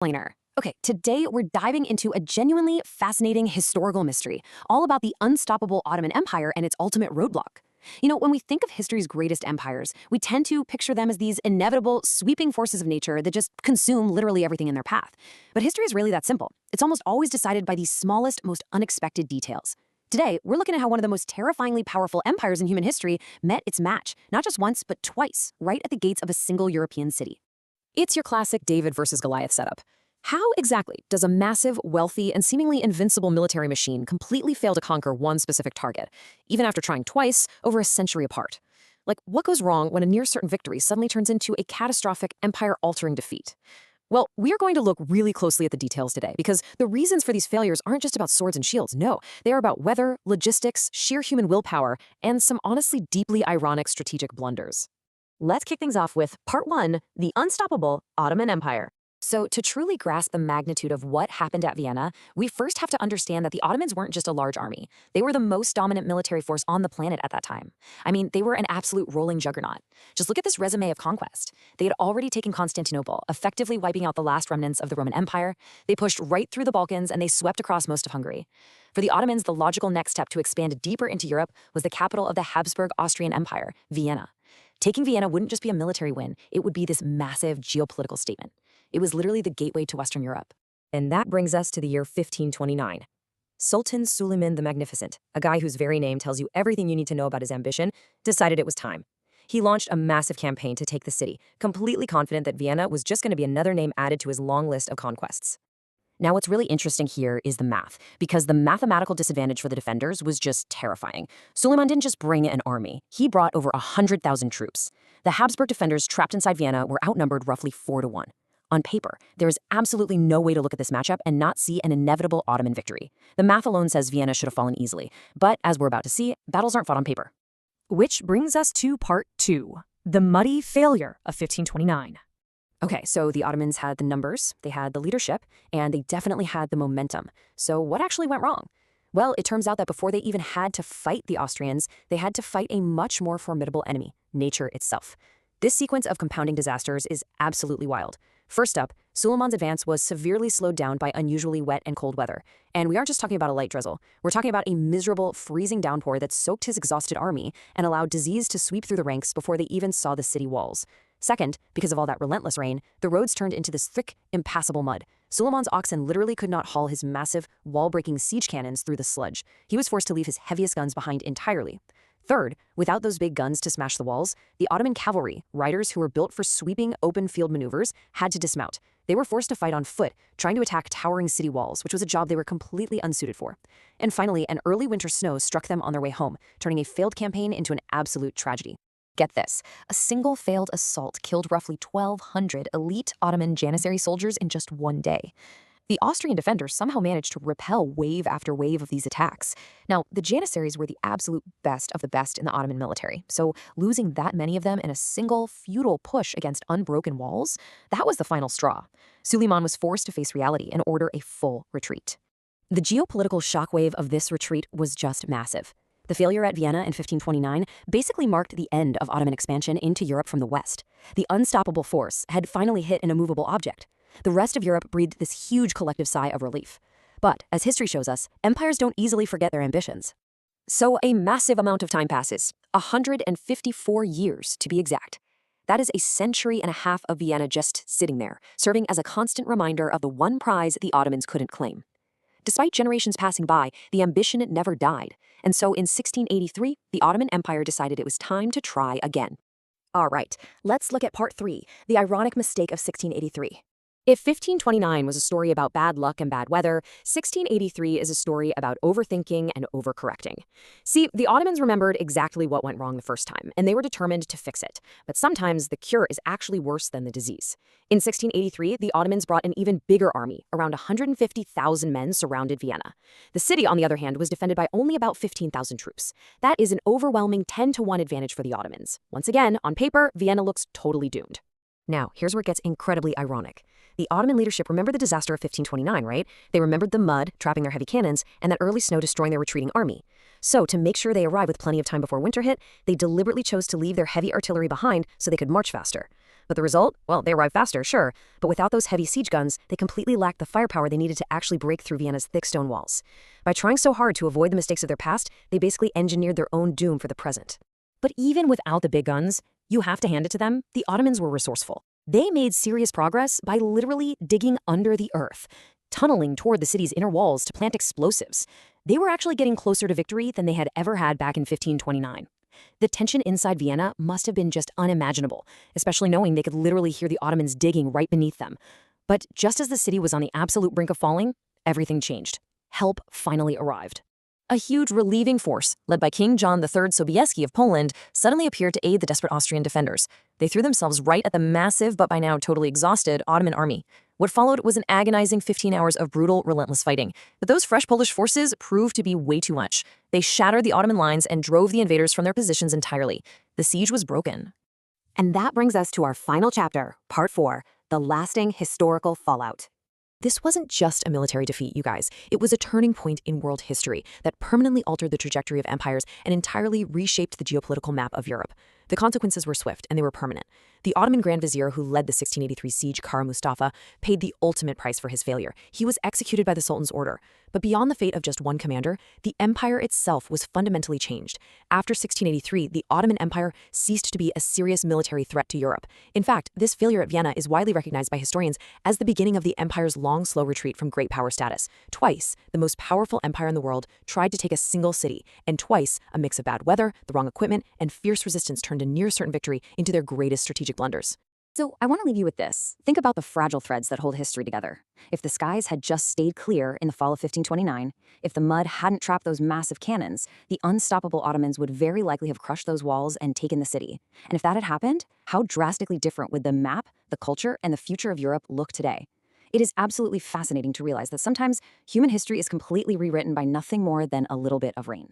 Explainer. Okay, today we're diving into a genuinely fascinating historical mystery, all about the unstoppable Ottoman Empire and its ultimate roadblock. When we think of history's greatest empires, we tend to picture them as these inevitable, sweeping forces of nature that just consume literally everything in their path. But history is really that simple. It's almost always decided by the smallest, most unexpected details. Today, we're looking at how one of the most terrifyingly powerful empires in human history met its match, not just once, but twice, right at the gates of a single European city. It's your classic David versus Goliath setup. How exactly does a massive, wealthy, and seemingly invincible military machine completely fail to conquer one specific target, even after trying twice over a century apart? Like, what goes wrong when a near-certain victory suddenly turns into a catastrophic, empire-altering defeat? Well, we are going to look really closely at the details today, because the reasons for these failures aren't just about swords and shields. No, they are about weather, logistics, sheer human willpower, and some honestly deeply ironic strategic blunders. Let's kick things off with Part 1, the unstoppable Ottoman Empire. So, to truly grasp the magnitude of what happened at Vienna, we first have to understand that the Ottomans weren't just a large army. They were the most dominant military force on the planet at that time. I mean, they were an absolute rolling juggernaut. Just look at this resume of conquest. They had already taken Constantinople, effectively wiping out the last remnants of the Roman Empire. They pushed right through the Balkans, and they swept across most of Hungary. For the Ottomans, the logical next step to expand deeper into Europe was the capital of the Habsburg Austrian Empire, Vienna. Taking Vienna wouldn't just be a military win, it would be this massive geopolitical statement. It was literally the gateway to Western Europe. And that brings us to the year 1529. Sultan Suleiman the Magnificent, a guy whose very name tells you everything you need to know about his ambition, decided it was time. He launched a massive campaign to take the city, completely confident that Vienna was just going to be another name added to his long list of conquests. Now, what's really interesting here is the math, because the mathematical disadvantage for the defenders was just terrifying. Suleiman didn't just bring an army, he brought over 100,000 troops. The Habsburg defenders trapped inside Vienna were outnumbered roughly 4-1. On paper, there is absolutely no way to look at this matchup and not see an inevitable Ottoman victory. The math alone says Vienna should have fallen easily, but as we're about to see, battles aren't fought on paper. Which brings us to Part 2, the muddy failure of 1529. Okay, so the Ottomans had the numbers, they had the leadership, and they definitely had the momentum. So what actually went wrong? Well, it turns out that before they even had to fight the Austrians, they had to fight a much more formidable enemy, nature itself. This sequence of compounding disasters is absolutely wild. First up, Suleiman's advance was severely slowed down by unusually wet and cold weather. And we aren't just talking about a light drizzle. We're talking about a miserable, freezing downpour that soaked his exhausted army and allowed disease to sweep through the ranks before they even saw the city walls. Second, because of all that relentless rain, the roads turned into this thick, impassable mud. Suleiman's oxen literally could not haul his massive, wall-breaking siege cannons through the sludge. He was forced to leave his heaviest guns behind entirely. Third, without those big guns to smash the walls, the Ottoman cavalry, riders who were built for sweeping open field maneuvers, had to dismount. They were forced to fight on foot, trying to attack towering city walls, which was a job they were completely unsuited for. And finally, an early winter snow struck them on their way home, turning a failed campaign into an absolute tragedy. Get this, a single failed assault killed roughly 1,200 elite Ottoman Janissary soldiers in just one day. The Austrian defenders somehow managed to repel wave after wave of these attacks. Now, the Janissaries were the absolute best of the best in the Ottoman military, so losing that many of them in a single, futile push against unbroken walls, that was the final straw. Suleiman was forced to face reality and order a full retreat. The geopolitical shockwave of this retreat was just massive. The failure at Vienna in 1529 basically marked the end of Ottoman expansion into Europe from the west. The unstoppable force had finally hit an immovable object. The rest of Europe breathed this huge collective sigh of relief. But, as history shows us, empires don't easily forget their ambitions. So a massive amount of time passes, 154 years to be exact. That is a century and a half of Vienna just sitting there, serving as a constant reminder of the one prize the Ottomans couldn't claim. Despite generations passing by, the ambition never died, and so in 1683, the Ottoman Empire decided it was time to try again. All right, let's look at Part 3, the ironic mistake of 1683. If 1529 was a story about bad luck and bad weather, 1683 is a story about overthinking and overcorrecting. See, the Ottomans remembered exactly what went wrong the first time, and they were determined to fix it. But sometimes the cure is actually worse than the disease. In 1683, the Ottomans brought an even bigger army. Around 150,000 men surrounded Vienna. The city, on the other hand, was defended by only about 15,000 troops. That is an overwhelming 10-1 advantage for the Ottomans. Once again, on paper, Vienna looks totally doomed. Now, here's where it gets incredibly ironic. The Ottoman leadership remembered the disaster of 1529, right? They remembered the mud, trapping their heavy cannons, and that early snow destroying their retreating army. So, to make sure they arrived with plenty of time before winter hit, they deliberately chose to leave their heavy artillery behind so they could march faster. But the result? Well, they arrived faster, sure, but without those heavy siege guns, they completely lacked the firepower they needed to actually break through Vienna's thick stone walls. By trying so hard to avoid the mistakes of their past, they basically engineered their own doom for the present. But even without the big guns, you have to hand it to them, the Ottomans were resourceful. They made serious progress by literally digging under the earth, tunneling toward the city's inner walls to plant explosives. They were actually getting closer to victory than they had ever had back in 1529. The tension inside Vienna must have been just unimaginable, especially knowing they could literally hear the Ottomans digging right beneath them. But just as the city was on the absolute brink of falling, everything changed. Help finally arrived. A huge relieving force, led by King John III Sobieski of Poland, suddenly appeared to aid the desperate Austrian defenders. They threw themselves right at the massive but by now totally exhausted Ottoman army. What followed was an agonizing 15 hours of brutal, relentless fighting. But those fresh Polish forces proved to be way too much. They shattered the Ottoman lines and drove the invaders from their positions entirely. The siege was broken. And that brings us to our final chapter, Part 4, the lasting historical fallout. This wasn't just a military defeat, you guys. It was a turning point in world history that permanently altered the trajectory of empires and entirely reshaped the geopolitical map of Europe. The consequences were swift, and they were permanent. The Ottoman Grand Vizier who led the 1683 siege, Kara Mustafa, paid the ultimate price for his failure. He was executed by the Sultan's order. But beyond the fate of just one commander, the empire itself was fundamentally changed. After 1683, the Ottoman Empire ceased to be a serious military threat to Europe. In fact, this failure at Vienna is widely recognized by historians as the beginning of the empire's long, slow retreat from great power status. Twice, the most powerful empire in the world tried to take a single city, and twice, a mix of bad weather, the wrong equipment, and fierce resistance turned a near-certain victory into their greatest strategic blunders. So I want to leave you with this. Think about the fragile threads that hold history together. If the skies had just stayed clear in the fall of 1529, if the mud hadn't trapped those massive cannons, the unstoppable Ottomans would very likely have crushed those walls and taken the city. And if that had happened, how drastically different would the map, the culture, and the future of Europe look today? It is absolutely fascinating to realize that sometimes human history is completely rewritten by nothing more than a little bit of rain.